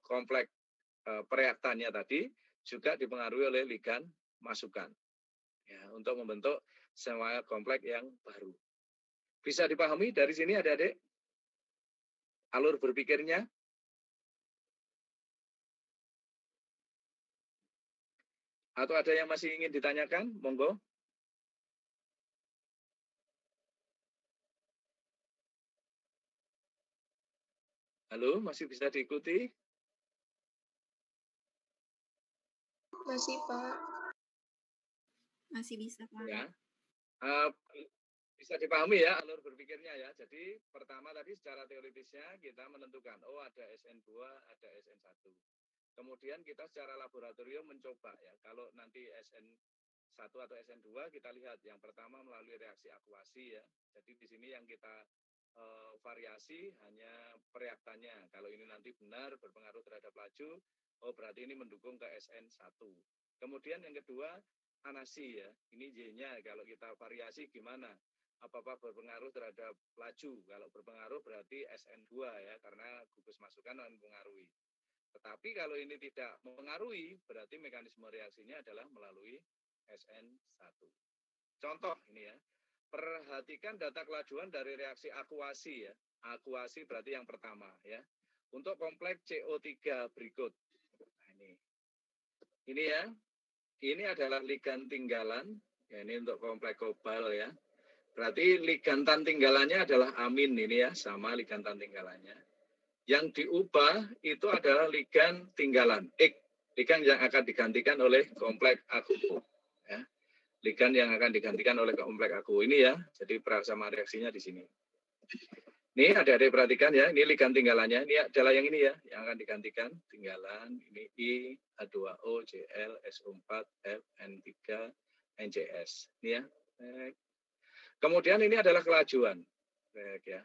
kompleks pereaktannya tadi juga dipengaruhi oleh ligan masukan. Ya, untuk membentuk senyawa kompleks yang baru. Bisa dipahami dari sini adik-adik? Alur berpikirnya? Atau ada yang masih ingin ditanyakan? Monggo. Halo, masih bisa diikuti? Masih, Pak. Masih bisa, Pak. Ya. Bisa dipahami ya alur berpikirnya ya. Jadi pertama tadi secara teoritisnya kita menentukan, oh ada SN2, ada SN1. Kemudian kita secara laboratorium mencoba ya, kalau nanti SN1 atau SN2 kita lihat yang pertama melalui reaksi akuasi ya. Jadi di sini yang kita variasi hanya pereaktannya. Kalau ini nanti benar berpengaruh terhadap laju, oh berarti ini mendukung ke SN1. Kemudian yang kedua, anasi ya. Ini Y-nya kalau kita variasi gimana? Apa-apa berpengaruh terhadap laju. Kalau berpengaruh berarti SN2 ya, karena gugus masukan mempengaruhi. Tetapi kalau ini tidak mempengaruhi, berarti mekanisme reaksinya adalah melalui SN1. Contoh ini ya, perhatikan data kelajuan dari reaksi akuasi ya. Akuasi berarti yang pertama ya. Untuk kompleks CO3 berikut. Nah, ini ya, ini adalah ligan tinggalan. Ya, ini untuk kompleks kobal ya. Berarti ligantan tinggalannya adalah amin ini ya, sama ligantan tinggalannya. Yang diubah itu adalah ligan tinggalan, ligan yang akan digantikan oleh kompleks aku. Ya. Ligan yang akan digantikan oleh kompleks aku ini ya. Jadi sama reaksinya di sini. Ini adik-adik perhatikan ya, ini ligan tinggalannya. Ini adalah yang ini ya, yang akan digantikan tinggalan. Ini I, H2O, Cl, SO4, F, N3, NCS. Ini ya. Kemudian ini adalah kelajuan. Ya.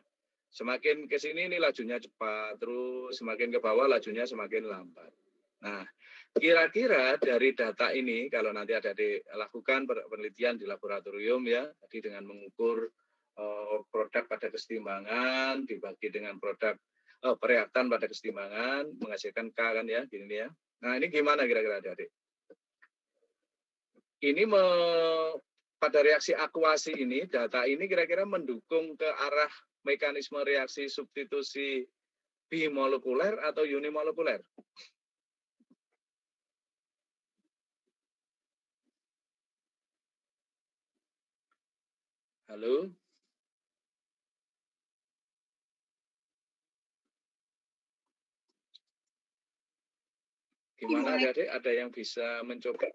Semakin ke sini ini lajunya cepat, terus semakin ke bawah lajunya semakin lambat. Nah, kira-kira dari data ini, kalau nanti ada dilakukan penelitian di laboratorium ya, jadi dengan mengukur produk pada kesetimbangan, dibagi dengan produk pereaktan pada kesetimbangan, menghasilkan K kan ya, gini ya. Nah, ini gimana kira-kira adik-adik? Ini pada reaksi akuasi ini, data ini kira-kira mendukung ke arah mekanisme reaksi substitusi bimolekuler atau unimolekuler? Halo? Gimana adik-adik? Ada yang bisa mencoba?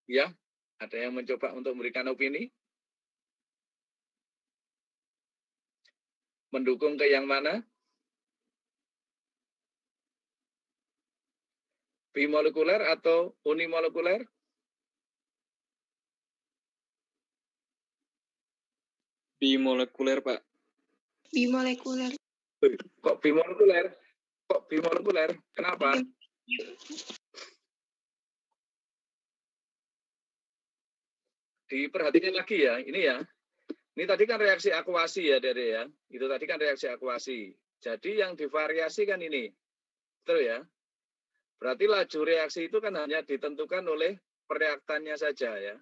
Ya? Ada yang mencoba untuk memberikan opini? Mendukung ke yang mana? Bimolekuler atau unimolekuler? Bimolekuler, Pak. Bimolekuler. Kok bimolekuler? Kok bimolekuler? Kenapa? Diperhatikan lagi ya, ini ya. Ini tadi kan reaksi akuasi ya, Dede ya. Itu tadi kan reaksi akuasi. Jadi yang divariasi kan ini. Betul ya? Berarti laju reaksi itu kan hanya ditentukan oleh pereaktannya saja ya.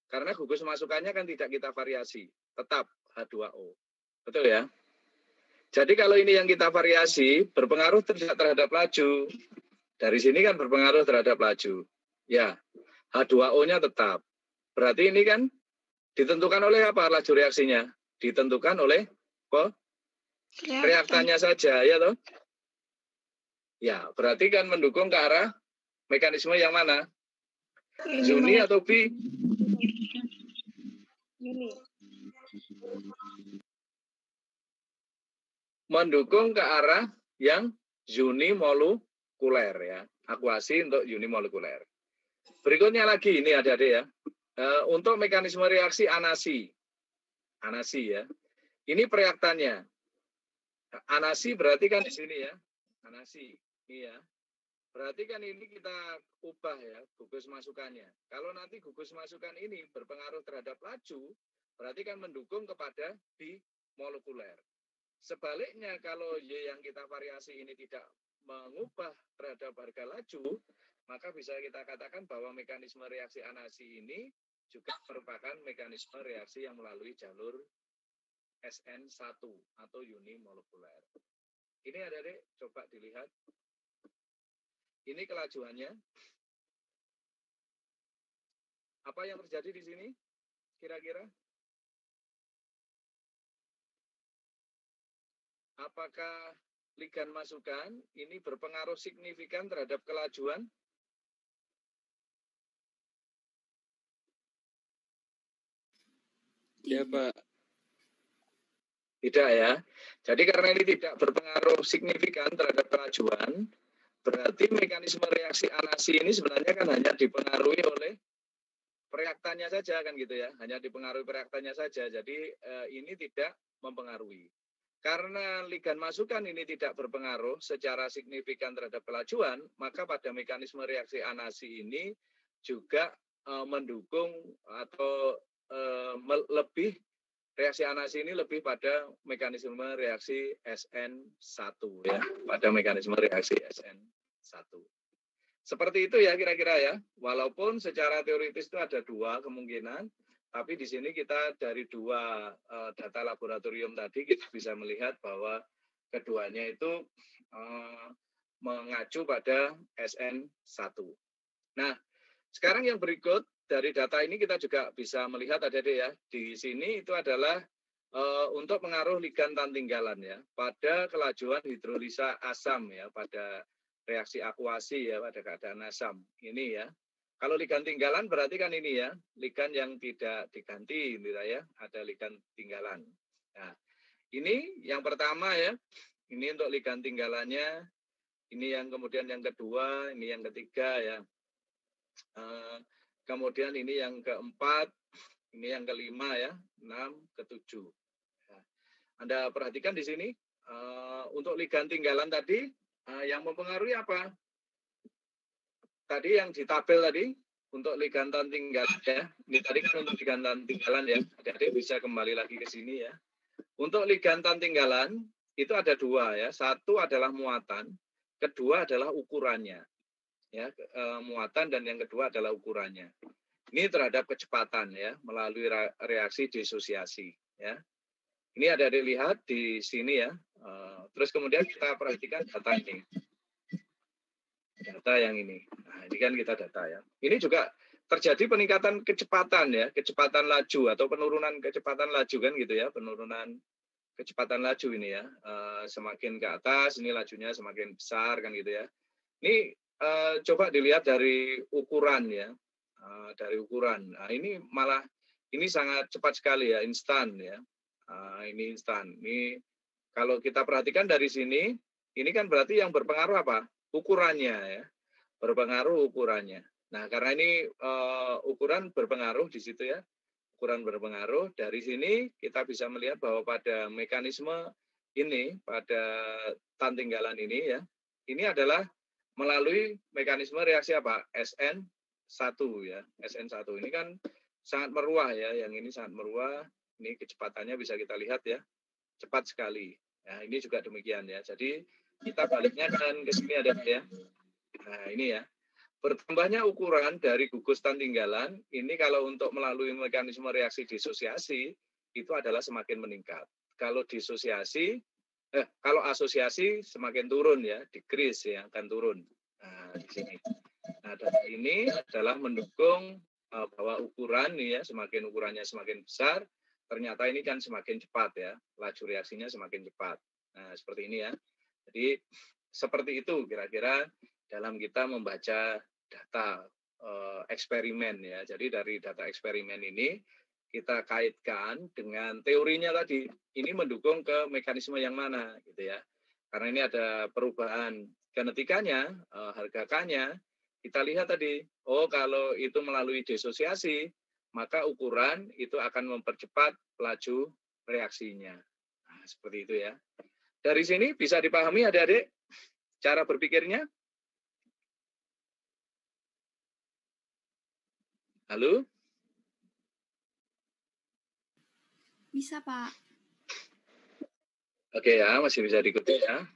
Karena gugus masukannya kan tidak kita variasi. Tetap H2O. Betul ya? Jadi kalau ini yang kita variasi, berpengaruh tidak terhadap laju. Dari sini kan berpengaruh terhadap laju. Ya, H2O-nya tetap. Berarti ini kan ditentukan oleh apa laju reaksinya? Ditentukan oleh reaktannya saja, ya toh? Ya, berarti kan mendukung ke arah mekanisme yang mana? Uni atau B? Uni. Mendukung ke arah yang unimolekuler ya. Akuasi untuk unimolekuler. Berikutnya lagi ini adik-adik ya. Untuk mekanisme reaksi anasi. Anasi ya. Ini pereaktannya. Anasi berarti kan di sini ya. Anasi. Iya. Berarti kan ini kita ubah ya gugus masukannya. Kalau nanti gugus masukan ini berpengaruh terhadap laju, berarti kan mendukung kepada bimolekuler. Sebaliknya kalau Y yang kita variasi ini tidak mengubah terhadap harga laju, maka bisa kita katakan bahwa mekanisme reaksi Anasi ini juga merupakan mekanisme reaksi yang melalui jalur SN1 atau unimolekuler. Ini adik-adik coba dilihat. Ini kelajuannya. Apa yang terjadi di sini? Kira-kira? Apakah ligan masukan ini berpengaruh signifikan terhadap kelajuan? Ya, Pak. Tidak ya. Jadi karena ini tidak berpengaruh signifikan terhadap kelajuan, berarti mekanisme reaksi Anasi ini sebenarnya kan hanya dipengaruhi oleh reaktannya saja kan gitu ya. Hanya dipengaruhi reaktannya saja. Jadi ini tidak mempengaruhi. Karena ligan masukan ini tidak berpengaruh secara signifikan terhadap kelajuan, maka pada mekanisme reaksi Anasi ini juga mendukung atau lebih reaksi Anasi ini lebih pada mekanisme reaksi SN1 ya, pada mekanisme reaksi SN1. Seperti itu ya kira-kira ya. Walaupun secara teoritis itu ada dua kemungkinan, tapi di sini kita dari dua data laboratorium tadi kita bisa melihat bahwa keduanya itu mengacu pada SN1. Nah, sekarang yang berikut dari data ini kita juga bisa melihat adik-adik ya. Di sini itu adalah untuk pengaruh ligan tantinggalan ya pada kelajuan hidrolisa asam ya, pada reaksi akuasi ya pada keadaan asam. Ini ya. Kalau ligan tinggalan berarti kan ini ya, ligan yang tidak diganti gitu ya, ada ligan tinggalan. Nah, ini yang pertama ya. Ini untuk ligan tinggalannya. Ini yang kemudian yang kedua, ini yang ketiga ya. Kemudian ini yang keempat, ini yang kelima ya, 6, ke-7. Nah, Anda perhatikan di sini untuk ligan tinggalan tadi yang mempengaruhi apa? Tadi yang di tabel tadi untuk ligan tinggalan ya. Ini tadi kan untuk ligan tinggalan ya. Adik-adik bisa kembali lagi ke sini ya. Untuk ligan tinggalan itu ada dua ya. Satu adalah muatan, kedua adalah ukurannya. Ya, muatan dan yang kedua adalah ukurannya. Ini terhadap kecepatan ya melalui reaksi disosiasi ya. Ini ada dilihat di sini ya. Terus kemudian kita perhatikan data ini. Data yang ini. Nah, ini kan kita data ya. Ini juga terjadi peningkatan kecepatan ya, kecepatan laju atau penurunan kecepatan laju kan gitu ya, penurunan kecepatan laju ini ya. Semakin ke atas ini lajunya semakin besar kan gitu ya. Ini coba dilihat dari ukuran ya. Dari ukuran. Nah, ini malah ini sangat cepat sekali ya, instan ya. Ini instan. Ini kalau kita perhatikan dari sini, ini kan berarti yang berpengaruh apa? Ukurannya ya, berpengaruh ukurannya. Nah, karena ini ukuran berpengaruh di situ ya, ukuran berpengaruh. Dari sini kita bisa melihat bahwa pada mekanisme ini, pada tantinggalan ini ya, ini adalah melalui mekanisme reaksi apa? SN1 ya, SN1 ini kan sangat meruah ya, yang ini sangat meruah. Ini kecepatannya bisa kita lihat ya, cepat sekali. Nah, ini juga demikian ya. Jadi kita baliknya dan ke sini ada ya. Nah, ini ya. Bertambahnya ukuran dari gugus tantinggalan, ini kalau untuk melalui mekanisme reaksi disosiasi, itu adalah semakin meningkat. Kalau disosiasi, kalau asosiasi semakin turun ya, decrease ya, akan turun. Nah, di sini. Nah, data ini adalah mendukung bahwa ukuran nih ya, semakin ukurannya semakin besar, ternyata ini kan semakin cepat ya, laju reaksinya semakin cepat. Nah, seperti ini ya. Jadi seperti itu kira-kira dalam kita membaca data eksperimen ya. Jadi dari data eksperimen ini kita kaitkan dengan teorinya tadi. Ini mendukung ke mekanisme yang mana gitu ya. Karena ini ada perubahan genetikanya, harga K-nya. Kita lihat tadi, oh kalau itu melalui disosiasi, maka ukuran itu akan mempercepat laju reaksinya. Nah, seperti itu ya. Dari sini bisa dipahami adik-adik cara berpikirnya? Halo? Bisa, Pak. Oke ya, masih bisa diikuti ya.